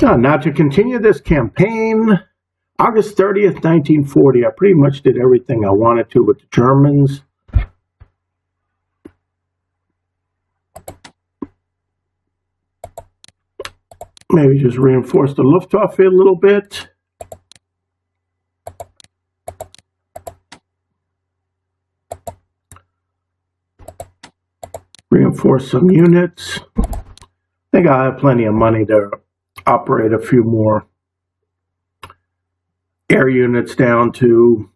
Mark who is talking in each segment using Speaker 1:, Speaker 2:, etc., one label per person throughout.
Speaker 1: Now to continue this campaign, August 30th, 1940, I pretty much did everything I wanted to with the Germans. Maybe just reinforce the Luftwaffe a little bit. Reinforce some units. I think I'll have plenty of money to operate a few more air units down to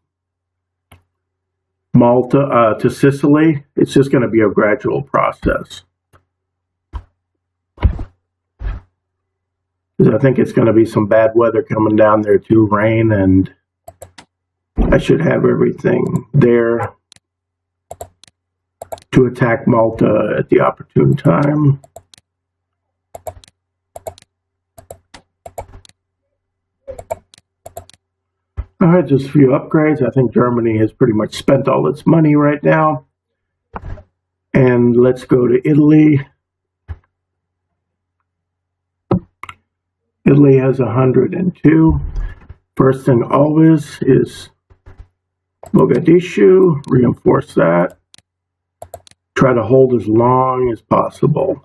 Speaker 1: Malta, to Sicily. It's just going to be a gradual process. I think it's going to be some bad weather coming down there too, rain, and I should have everything there to attack Malta at the opportune time. All right, just a few upgrades. I think Germany has pretty much spent all its money right now. And let's go to Italy. Italy has 102. First thing always is Mogadishu. Reinforce that. Try to hold as long as possible.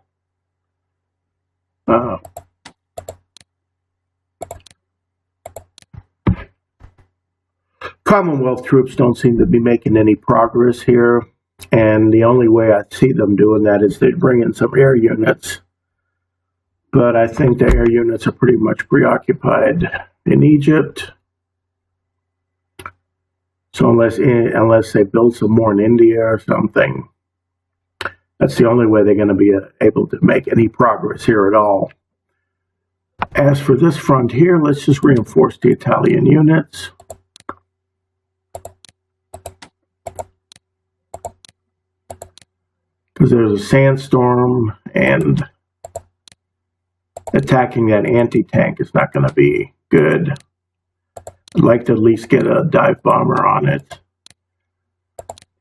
Speaker 1: Commonwealth troops don't seem to be making any progress here, and the only way I see them doing that is they bring in some air units. But I think the air units are pretty much preoccupied in Egypt. So unless they build some more in India or something, that's the only way they're going to be able to make any progress here at all. As for this front here, let's just reinforce the Italian units. Because there's a sandstorm, and attacking that anti-tank is not going to be good. I'd like to at least get a dive bomber on it.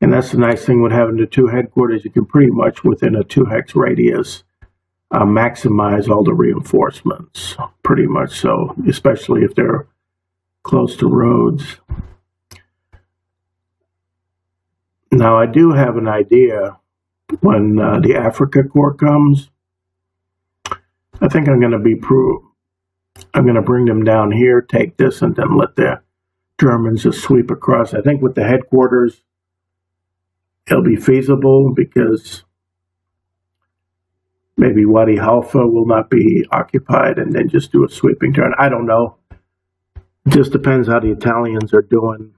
Speaker 1: And that's the nice thing with having the two headquarters. You can pretty much, within a 2-hex radius, maximize all the reinforcements. Pretty much so, especially if they're close to roads. Now, I do have an idea when the Africa Corps comes. I think I'm going to bring them down here, take this, and then let the Germans just sweep across. I think with the headquarters, it'll be feasible because maybe Wadi Halfa will not be occupied, and then just do a sweeping turn. I don't know. It just depends how the Italians are doing.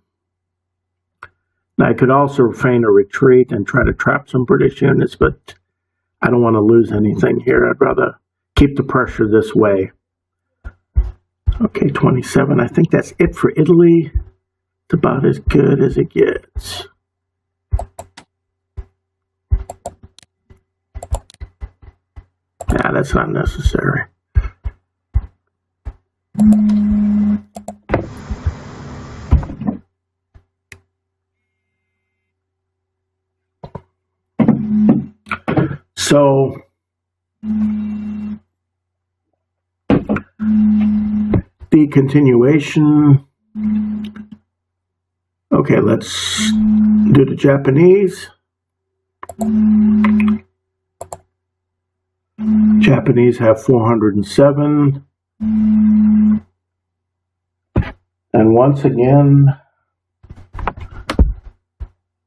Speaker 1: Now, I could also feign a retreat and try to trap some British units, but I don't want to lose anything here. I'd rather keep the pressure this way. Okay, 27. I think that's it for Italy. It's about as good as it gets. Nah, that's not necessary. So, the continuation. Okay, let's do the Japanese. Japanese have 407. And once again,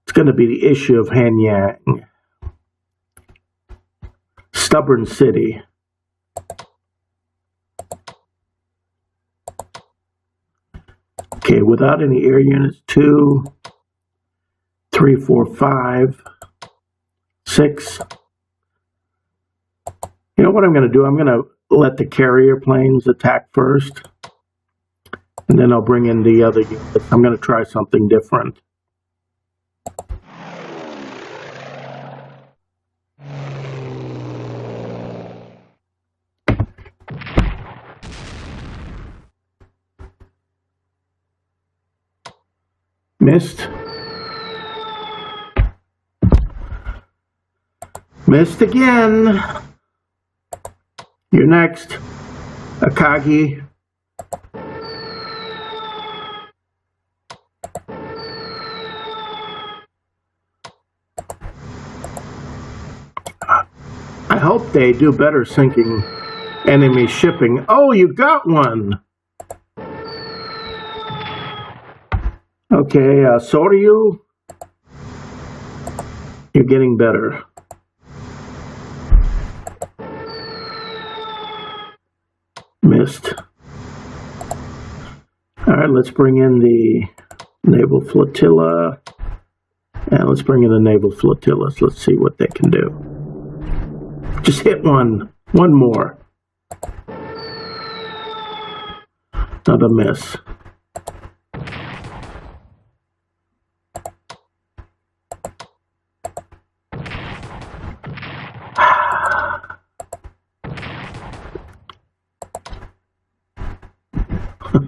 Speaker 1: it's going to be the issue of Henyang. Stubborn city. Okay, without any air units, 2, 3, 4, 5, 6. You know what I'm going to do? I'm going to let the carrier planes attack first, and then I'll bring in the other units. I'm going to try something different. Missed. Missed again. You're next. Akagi. I hope they do better sinking enemy shipping. Oh, you got one. Okay, Soryu, you're getting better. Missed. All right, let's bring in the naval flotilla. And let's bring in the naval flotillas. Let's see what they can do. Just hit one. One more. Another miss.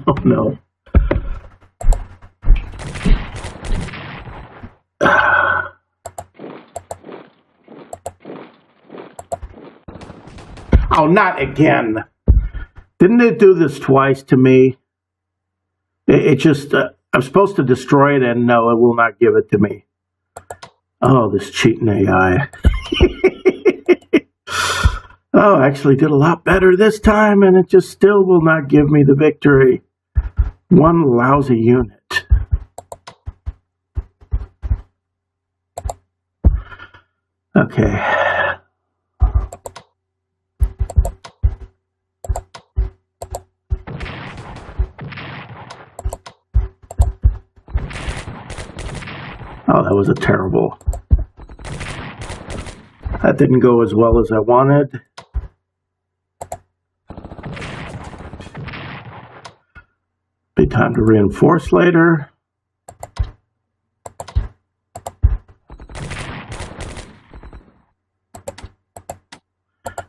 Speaker 1: Oh no. Oh, not again. Didn't it do this twice to me? It just, I'm supposed to destroy it, and no, it will not give it to me. Oh, this cheating AI. Oh, actually did a lot better this time, and it just still will not give me the victory. One lousy unit. Okay. Oh, that was a terrible. That didn't go as well as I wanted. Be time to reinforce later.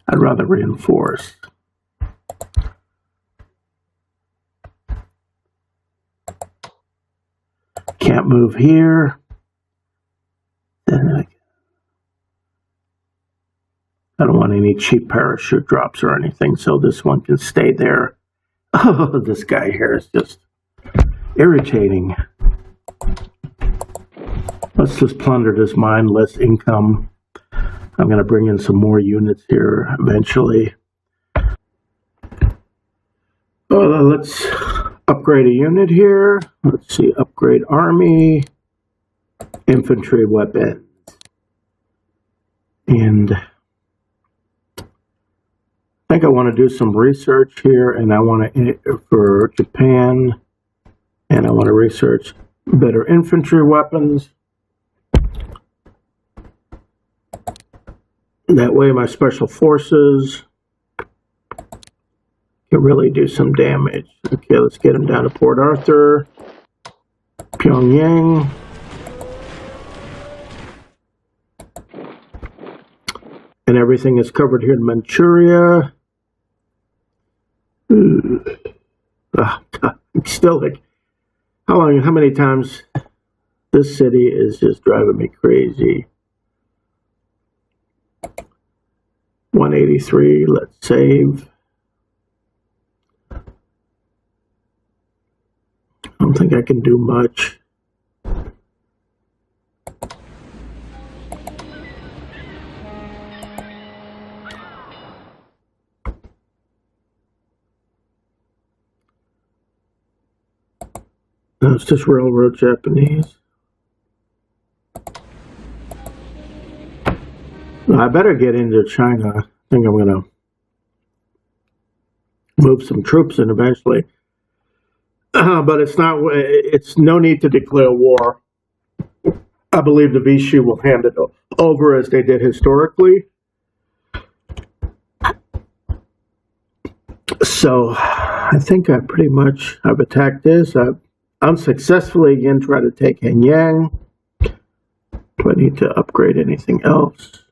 Speaker 1: I'd rather reinforce. Can't move here. I don't want any cheap parachute drops or anything, so this one can stay there. Oh, this guy here is just irritating. Let's just plunder this mine, less income. I'm going to bring in some more units here eventually. Let's upgrade a unit here. Let's see, upgrade army, infantry weapons. And I think I want to do some research here, and I want to, for Japan, and I want to research better infantry weapons. That way my special forces can really do some damage. Okay, let's get them down to Port Arthur, Pyongyang. And everything is covered here in Manchuria. Oh, God. Still, like, how many times this city is just driving me crazy. 183, let's save. I don't think I can do much. No, it's just railroad Japanese. I better get into China. I think I'm going to move some troops in eventually. But it's no need to declare war. I believe the Vichy will hand it over as they did historically. So I think I've attacked this. I've unsuccessfully again tried to take Henyang. Do I need to upgrade anything else?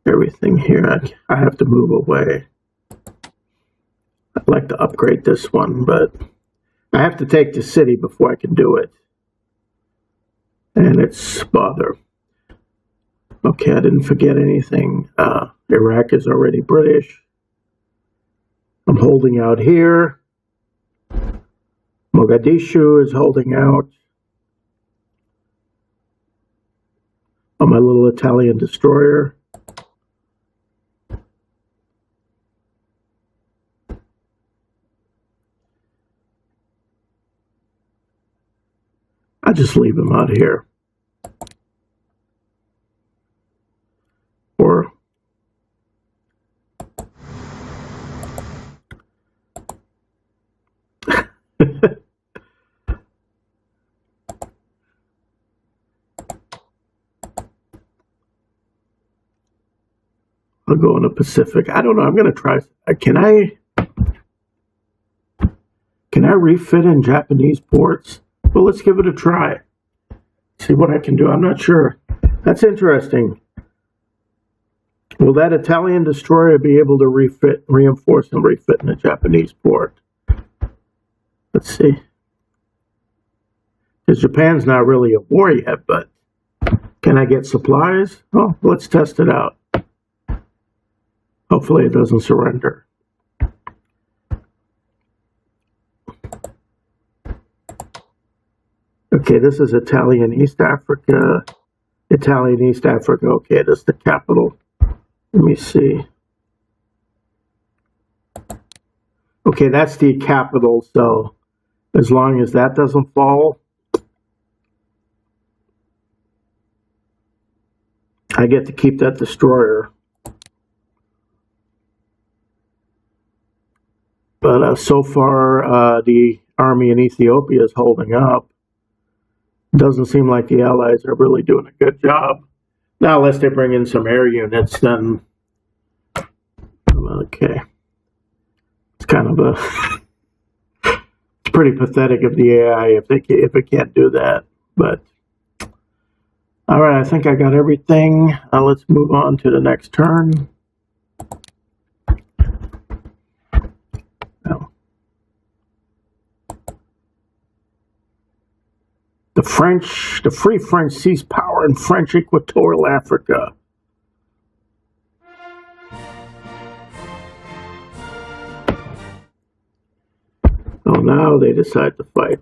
Speaker 1: Everything here, I have to move away. I'd like to upgrade this one, but I have to take the city before I can do it. minutes bother. Okay, I didn't forget anything. Iraq is already British. I'm holding out here. Mogadishu is holding out on my little Italian destroyer. I just leave him out here. Or I'll go in the Pacific. I don't know. I'm going to try. Can I refit in Japanese ports? Well, let's give it a try. See what I can do. I'm not sure. That's interesting. Will that Italian destroyer be able to reinforce and refit in a Japanese port? Let's see. Because Japan's not really at war yet, but can I get supplies? Oh, let's test it out. Hopefully it doesn't surrender. Okay, this is Italian East Africa. Italian East Africa. Okay, that's the capital. Let me see. Okay, that's the capital, so as long as that doesn't fall, I get to keep that destroyer. But so far, the army in Ethiopia is holding up. Doesn't seem like the Allies are really doing a good job. Now, unless they bring in some air units, then okay. It's kind of it's pretty pathetic of the AI if it can't do that. But all right, I think I got everything. Let's move on to the next turn. The Free French seized power in French Equatorial Africa. Oh, now they decide to fight.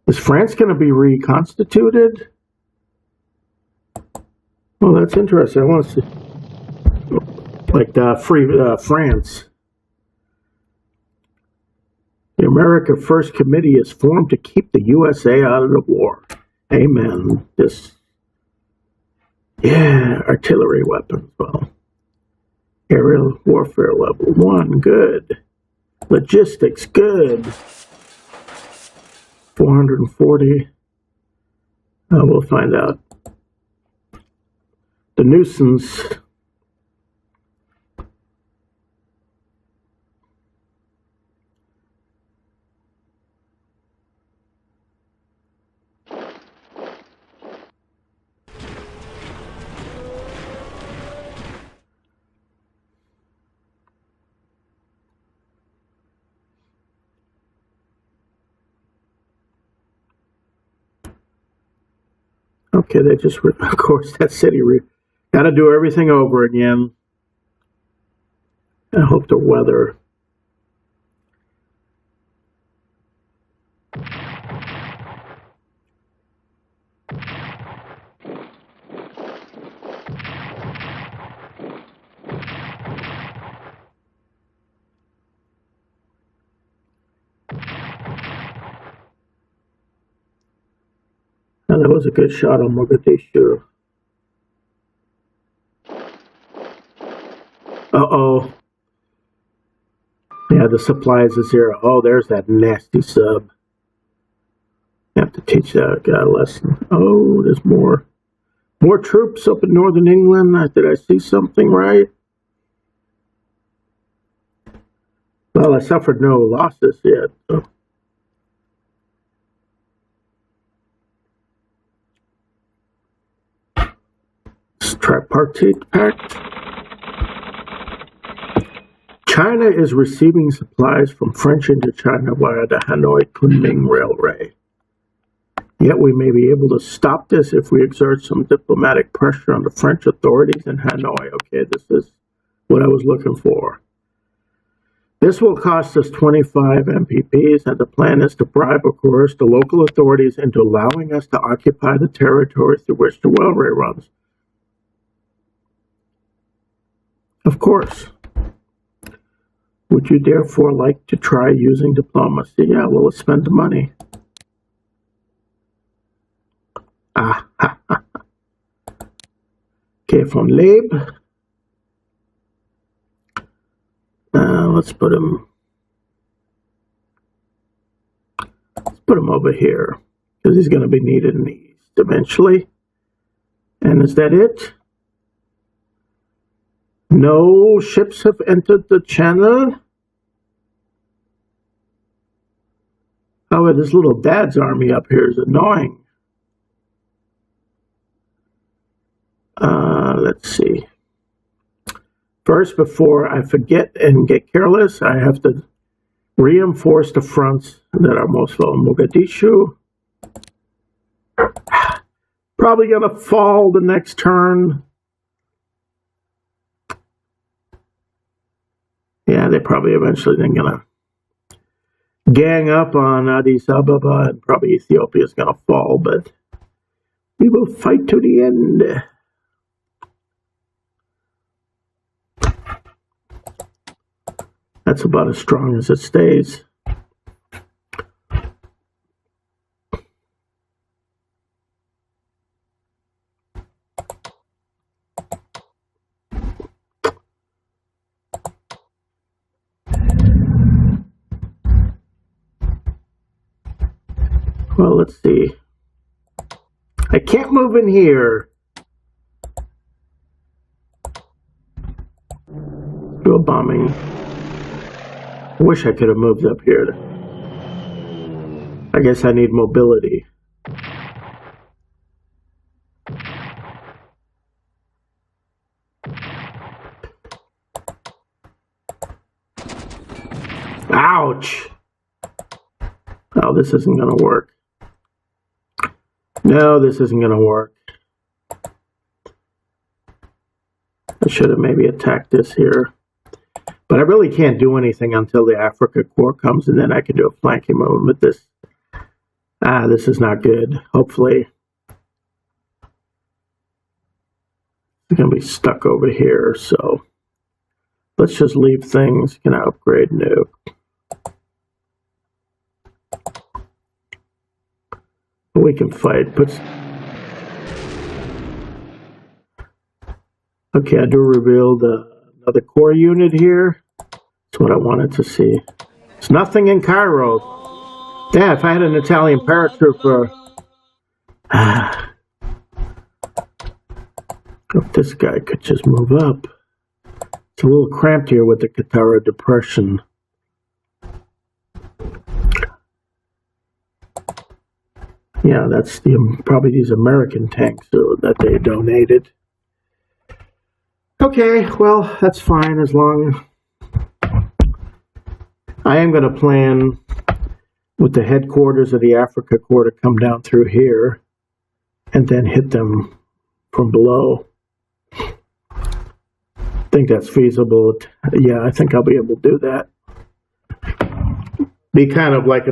Speaker 1: Is France going to be reconstituted? Oh, that's interesting. I want to see, like free France. The America First Committee is formed to keep the USA out of the war. Amen. Artillery weapons. Well, aerial warfare level 1, good. Logistics, good. 440. We'll find out. The nuisance. Okay, they just, of course, that city, got to do everything over again. I hope the weather. That was a good shot on Mogadishu. Uh-oh. Yeah, the supplies is 0. Oh, there's that nasty sub. I have to teach that guy a lesson. Oh, there's more. More troops up in northern England. Did I see something right? Well, I suffered no losses yet. So. Tripartite Pact. China is receiving supplies from French Indochina via the Hanoi Kunming Railway. Yet we may be able to stop this if we exert some diplomatic pressure on the French authorities in Hanoi. Okay, this is what I was looking for. This will cost us 25 MPPs, and the plan is to bribe or coerce the local authorities into allowing us to occupy the territory through which the railway runs. Of course. Would you therefore like to try using diplomacy? Yeah, well, let's spend the money. Okay, von Leib. Let's put him over here because he's going to be needed in the east eventually. And is that it? No ships have entered the channel. Oh, this little dad's army up here is annoying. Let's see. First, before I forget and get careless, I have to reinforce the fronts that are most vulnerable. Mogadishu. Probably going to fall the next turn. Yeah, they're probably eventually then going to gang up on Addis Ababa, and probably Ethiopia is going to fall, but we will fight to the end. That's about as strong as it stays. Well, let's see. I can't move in here. Do a bombing. I wish I could have moved up here. I guess I need mobility. Ouch! Oh, this isn't going to work. No, this isn't going to work. I should have maybe attacked this here. But I really can't do anything until the Africa Corps comes, and then I can do a flanking move with this. This is not good. Hopefully, I'm going to be stuck over here, so let's just leave things. Can I upgrade? No. We can fight. Okay, I do reveal another core unit here. That's what I wanted to see. It's nothing in Cairo. Yeah, if I had an Italian paratrooper. If this guy could just move up. It's a little cramped here with the Katara Depression. Yeah, that's probably these American tanks that they donated. Okay, well, that's fine as long. I am going to plan with the headquarters of the Africa Corps to come down through here and then hit them from below. I think that's feasible. Yeah, I think I'll be able to do that. Be kind of like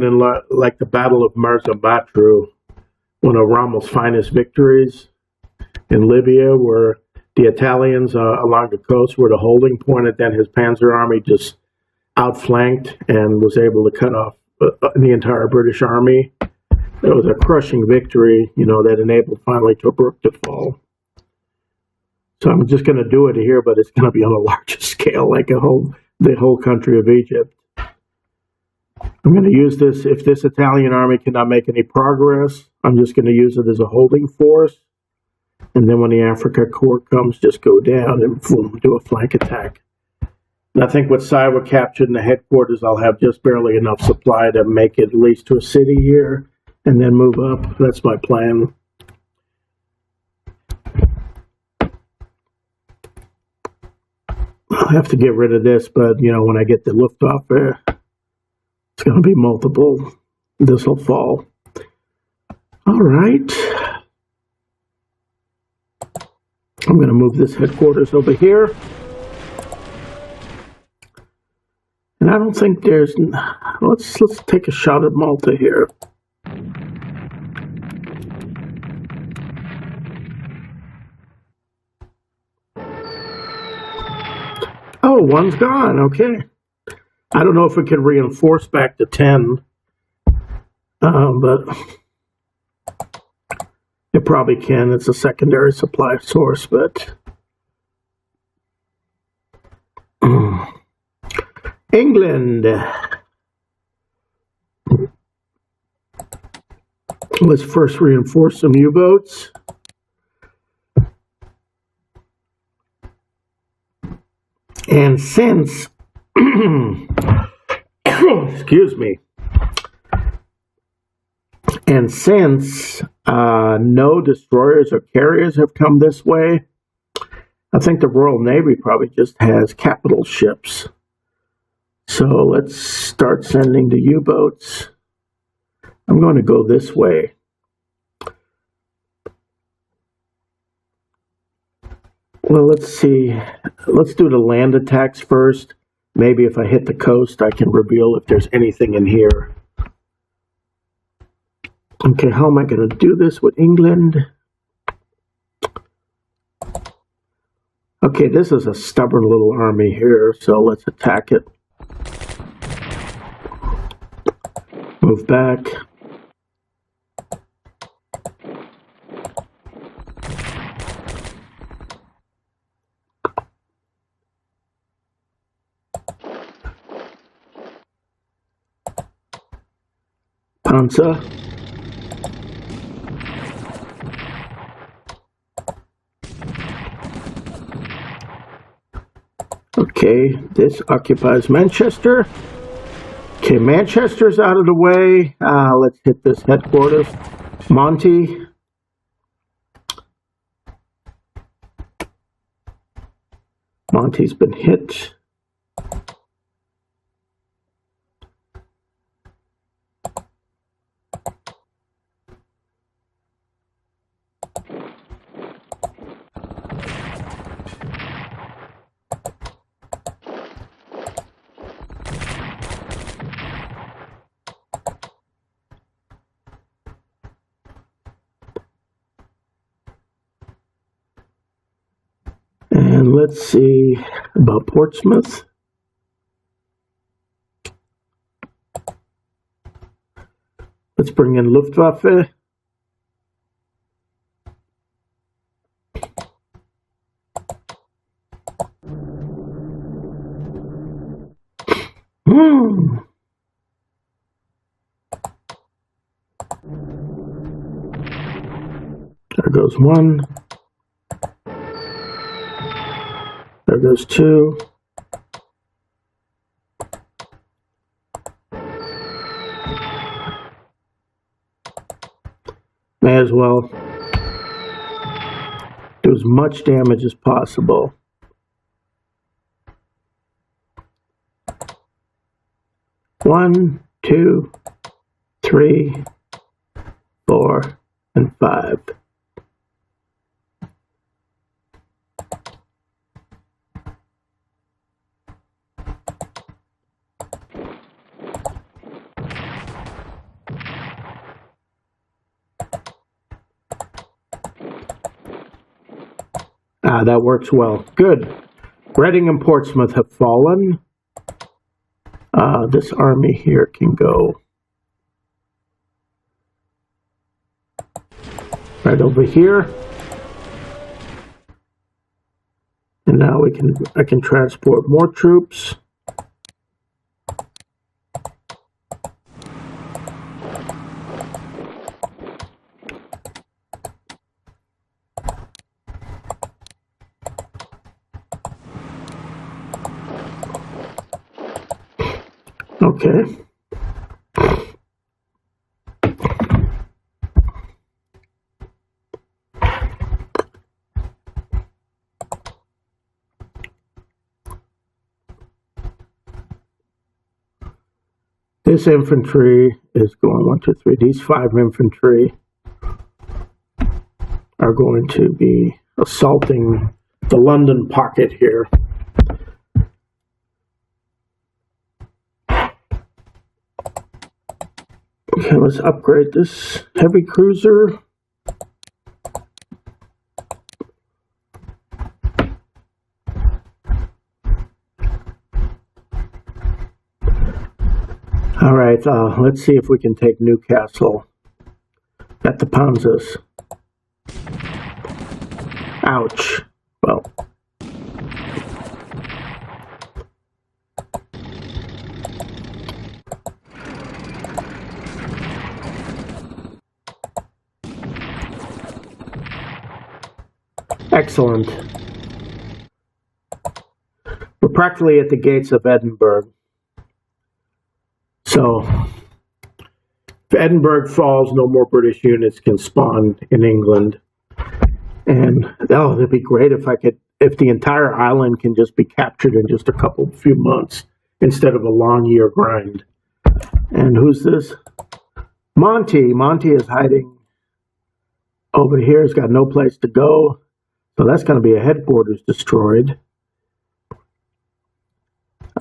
Speaker 1: like the Battle of Marzabatru, one of Rommel's finest victories in Libya, where the Italians along the coast were the holding point, and then his panzer army just outflanked and was able to cut off the entire British army. It was a crushing victory, that enabled finally Tobruk to fall. So I'm just going to do it here, but it's going to be on a larger scale, like the whole country of Egypt. I'm going to use this. If this Italian army cannot make any progress, I'm just going to use it as a holding force. And then when the Africa Corps comes, just go down and do a flank attack. And I think with Saiwa captured in the headquarters, I'll have just barely enough supply to make it at least to a city here and then move up. That's my plan. I'll have to get rid of this, but, when I get the Luftwaffe, it's going to be multiple. This will fall. All right. I'm going to move this headquarters over here. And I don't think there's... Let's take a shot at Malta here. Oh, one's gone. Okay. I don't know if we can reinforce back to 10. But it probably can. It's a secondary supply source, but... England. Let's first reinforce some U-boats. And since, excuse me, and since no destroyers or carriers have come this way, I think the Royal Navy probably just has capital ships. So let's start sending the U-boats. I'm going to go this way. Well, let's see. Let's do the land attacks first. Maybe if I hit the coast, I can reveal if there's anything in here. Okay, how am I going to do this with England? Okay, this is a stubborn little army here, so let's attack it. Move back. Panzer. Okay, this occupies Manchester. Okay, Manchester's out of the way. Let's hit this headquarters. Monty. Monty's been hit. And let's see about Portsmouth. Let's bring in Luftwaffe. There goes one. There goes two. May as well do as much damage as possible. One, two, three, 4, and 5. That works well. Good. Reading and Portsmouth have fallen. This army here can go right over here. And now I can transport more troops. Okay. This infantry is going 1, 2, 3. These 5 infantry are going to be assaulting the London pocket here. Okay, let's upgrade this heavy cruiser. All right, let's see if we can take Newcastle. That depends us. Ouch. Well. Excellent. We're practically at the gates of Edinburgh. So, if Edinburgh falls, no more British units can spawn in England. And oh, that'd be great if the entire island can just be captured in just a few months instead of a long year grind. And who's this? Monty. Monty is hiding over here. He's got no place to go. So that's going to be a headquarters destroyed.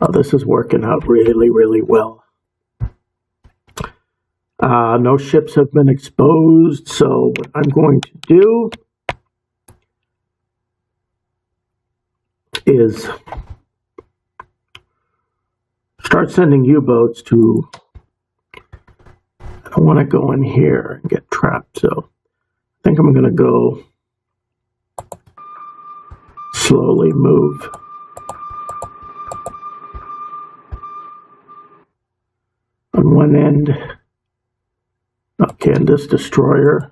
Speaker 1: Oh, this is working out really, really well. No ships have been exposed, so what I'm going to do is start sending U-boats to, I don't want to go in here and get trapped, so I think I'm going to go slowly move. On one end. Okay, and this destroyer.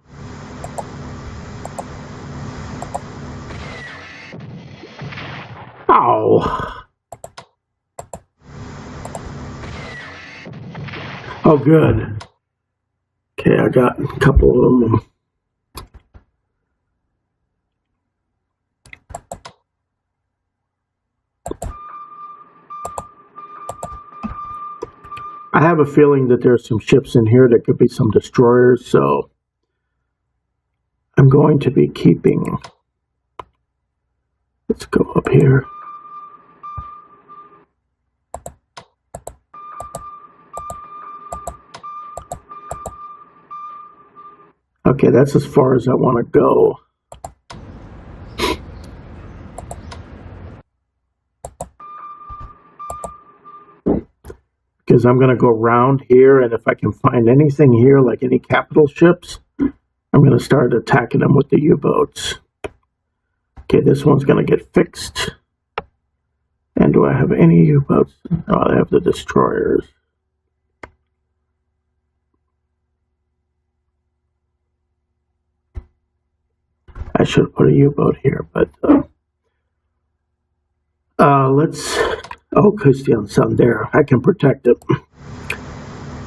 Speaker 1: Ow! Oh, good. Okay, I got a couple of them. I have a feeling that there's some ships in here that could be some destroyers, so I'm going to be keeping. Let's go up here. Okay, that's as far as I want to go. Because I'm going to go around here, and if I can find anything here, like any capital ships, I'm going to start attacking them with the U-boats. Okay, this one's going to get fixed. And do I have any U-boats? Oh, I have the destroyers. I should put a U-boat here, but let's. Oh, Christian Sun there. I can protect it.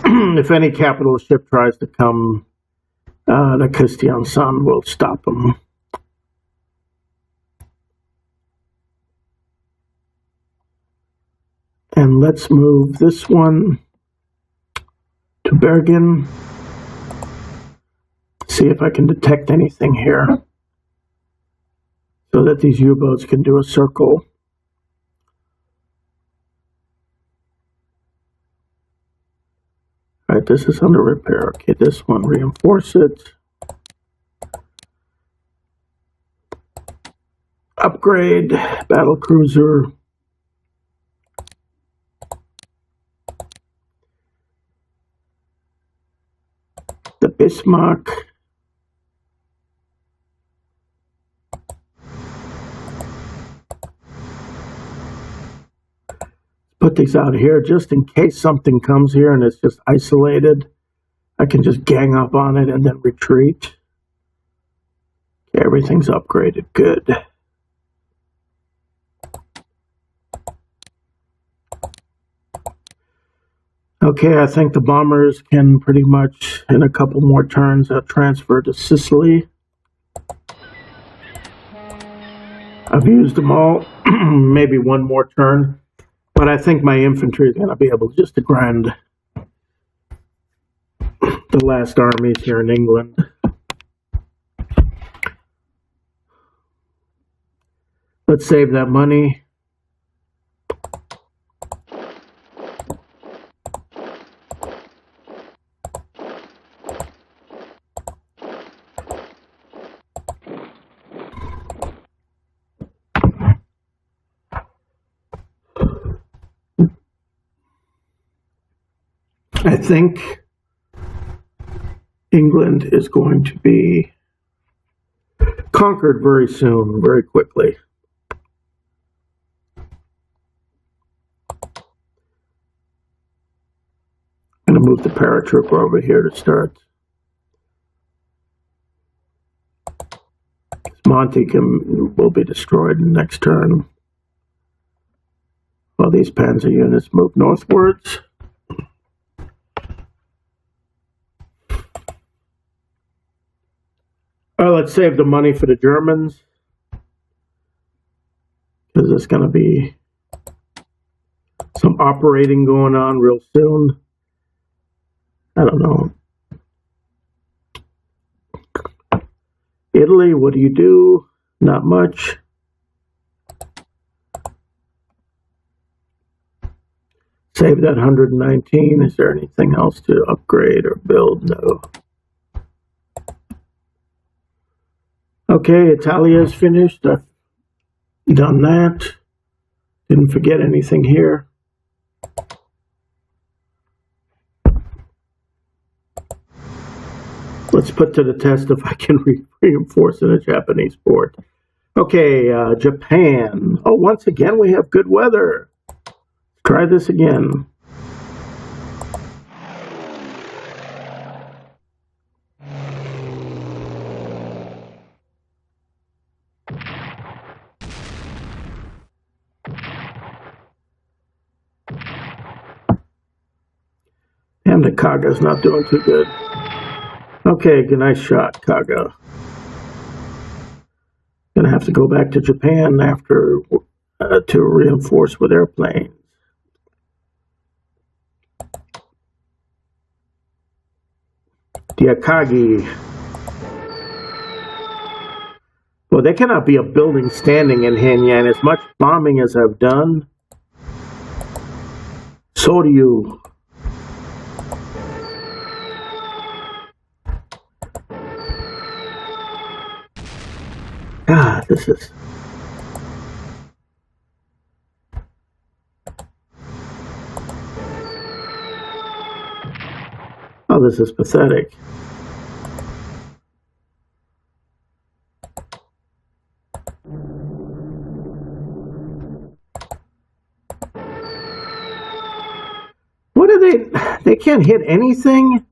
Speaker 1: If any capital ship tries to come, the Christian Sun will stop them. And let's move this one to Bergen. See if I can detect anything here. So that these U-boats can do a circle. All right, this is under repair. Okay, this one, reinforce it. Upgrade, battle cruiser. The Bismarck. Put these out here just in case something comes here and it's just isolated. I can just gang up on it and then retreat. Okay, everything's upgraded. Good. Okay, I think the bombers can pretty much, in a couple more turns, transfer to Sicily. I've used them all. Maybe one more turn. But I think my infantry is going to be able just to grind the last armies here in England. Let's save that money. I think England is going to be conquered very soon, very quickly. I'm going to move the paratrooper over here to start. Monty will be destroyed in the next turn, while these panzer units move northwards. All right, let's save the money for the Germans, because there's going to be some operating going on real soon. I don't know. Italy, what do you do? Not much. Save that 119. Is there anything else to upgrade or build? No. Okay, Italia is finished. I've done that. Didn't forget anything here. Let's put to the test if I can reinforce in a Japanese port. Okay, Japan. Oh, once again, we have good weather. Try this again. Damn, the Kaga's not doing too good. Okay, good, nice shot, Kaga. Gonna have to go back to Japan after to reinforce with airplanes. The Akagi. Well, there cannot be a building standing in Henyang. As much bombing as I've done, so do you. God, this is... Oh, this is pathetic. What are they? They can't hit anything?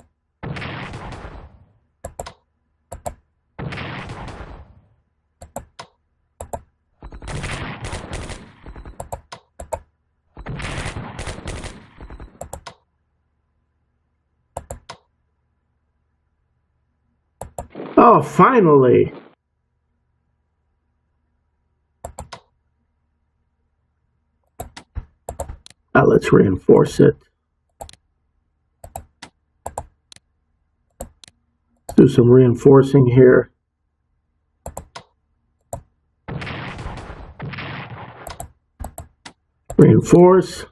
Speaker 1: Oh, finally. Let's reinforce it. Let's do some reinforcing here. Reinforce.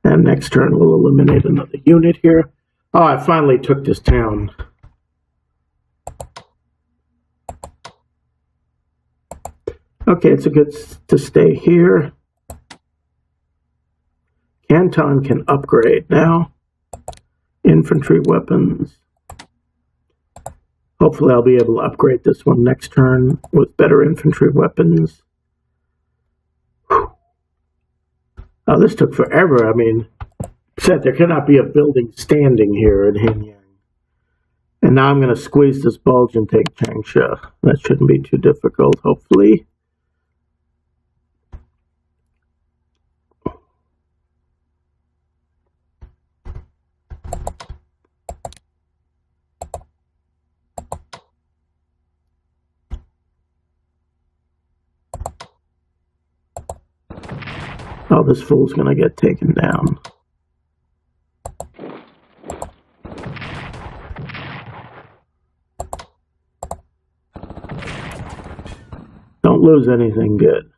Speaker 1: And next turn we'll eliminate another unit here. Oh, I finally took this town. Okay, it's a good to stay here. Canton can upgrade now. Infantry weapons. Hopefully I'll be able to upgrade this one next turn with better infantry weapons. Whew. Oh, this took forever. I mean, said there cannot be a building standing here in Henyang. And now I'm going to squeeze this bulge and take Changsha. That shouldn't be too difficult, hopefully. Oh, this fool's gonna get taken down. Don't Don't lose anything good.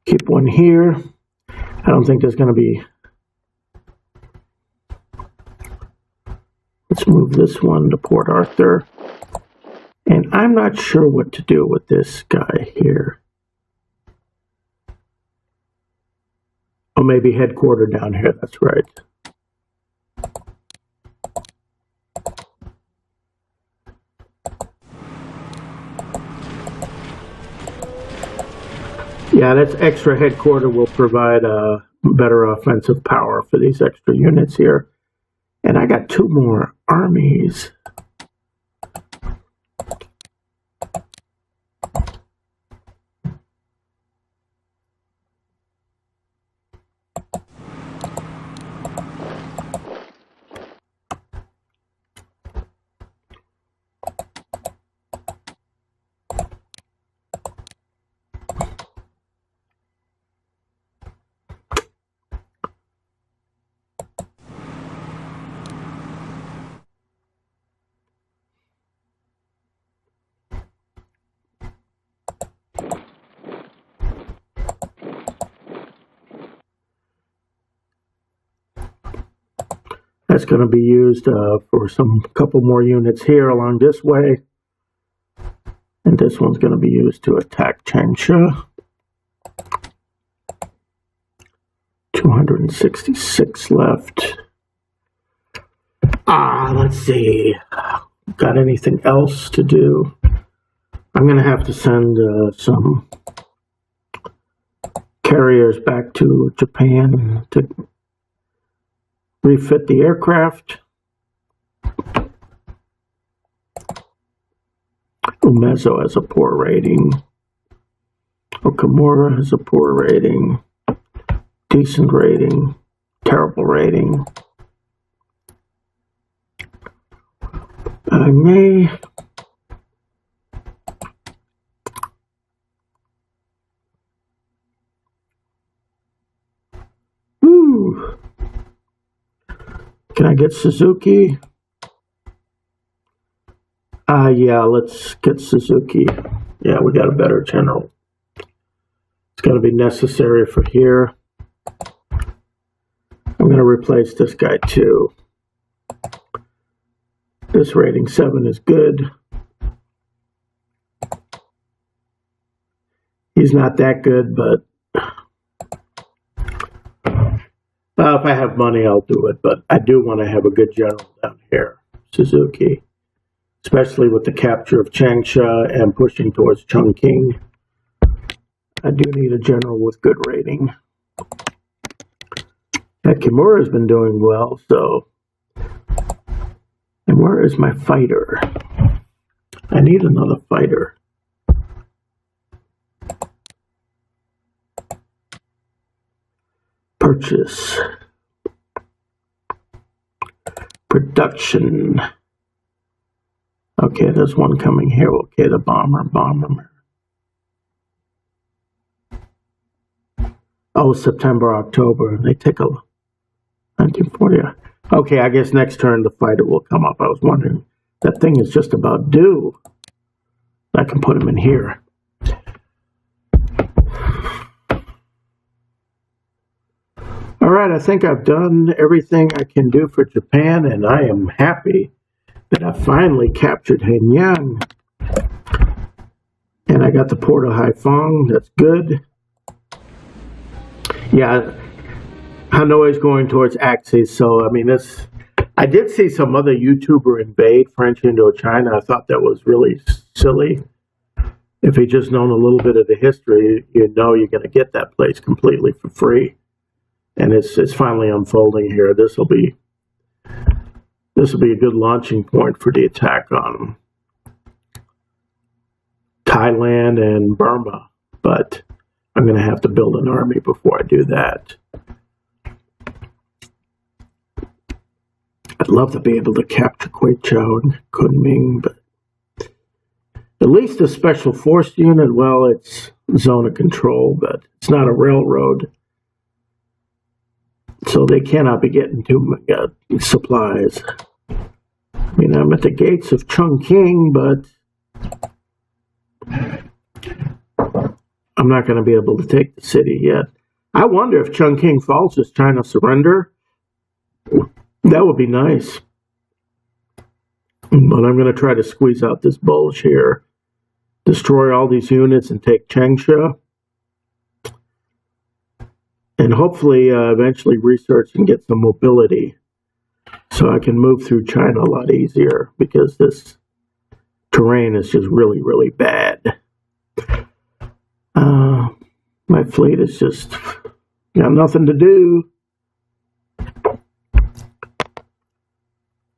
Speaker 1: Keep one here. I don't think there's going to be... Let's move this one to Port Arthur. And I'm not sure what to do with this guy here. Oh, maybe headquarter down here, that's right. Yeah, that's extra headquarter will provide a better offensive power for these extra units here. And I got 2 more armies. That's going to be used for some couple more units here along this way. And this one's going to be used to attack Changsha. 266 left. Let's see. Got anything else to do? I'm going to have to send some carriers back to Japan to refit the aircraft. Umezo has a poor rating. Okamura has a poor rating. Decent rating. Terrible rating. I may... Can I get Suzuki? Yeah, let's get Suzuki. Yeah, we got a better general. It's got to be necessary for here. I'm going to replace this guy too. This rating 7 is good. He's not that good, but if I have money, I'll do it. But I do want to have a good general down here, Suzuki, especially with the capture of Changsha and pushing towards Chongqing. I do need a general with good rating. Kimura has been doing well, so. And where is my fighter? I need another fighter. Purchase. Production. Okay, there's one coming here. Okay, the bomber. Oh, September, October. They take a 1940. Okay, I guess next turn the fighter will come up. I was wondering. That thing is just about due. I can put him in here. All right, I think I've done everything I can do for Japan, and I am happy that I finally captured Henyang. And I got the port of Haiphong. That's good. Yeah, Hanoi is going towards Axis, so I mean, this. I did see some other YouTuber invade French Indochina. I thought that was really silly. If you just known a little bit of the history, you know you're going to get that place completely for free. And it's finally unfolding here. This will be a good launching point for the attack on Thailand and Burma. But I'm going to have to build an army before I do that. I'd love to be able to capture Kwaichow and Kunming, but at least the Special Force unit, well, it's zone of control, but it's not a railroad. So they cannot be getting too much supplies. I mean, I'm at the gates of Chongqing, but I'm not going to be able to take the city yet. I wonder if Chongqing falls, does China surrender? That would be nice. But I'm going to try to squeeze out this bulge here. Destroy all these units and take Changsha. And hopefully eventually research and get some mobility so I can move through China a lot easier, because this terrain is just really, really bad. My fleet is just got nothing to do.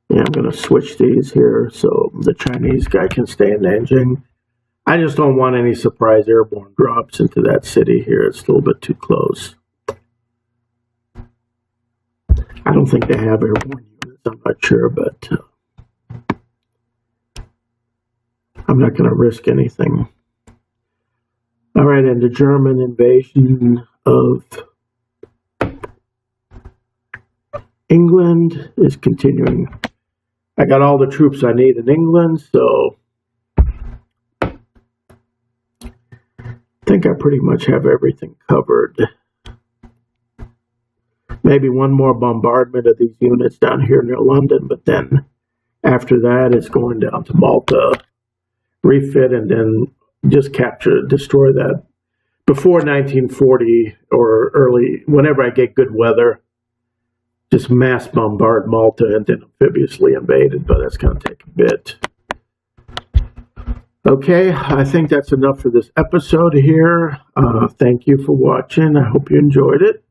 Speaker 1: Yeah, I'm going to switch these here so the Chinese guy can stay in Nanjing. I just don't want any surprise airborne drops into that city here. It's a little bit too close. I don't think they have airborne units. I'm not sure, but I'm not going to risk anything. All right, and the German invasion of England is continuing. I got all the troops I need in England, so I think I pretty much have everything covered. Maybe one more bombardment of these units down here near London, but then after that it's going down to Malta, refit, and then just capture, destroy that before 1940 or early, whenever I get good weather. Just mass bombard Malta and then amphibiously invade it, but that's going to take a bit. Okay, I think that's enough for this episode here. Thank you for watching. I hope you enjoyed it.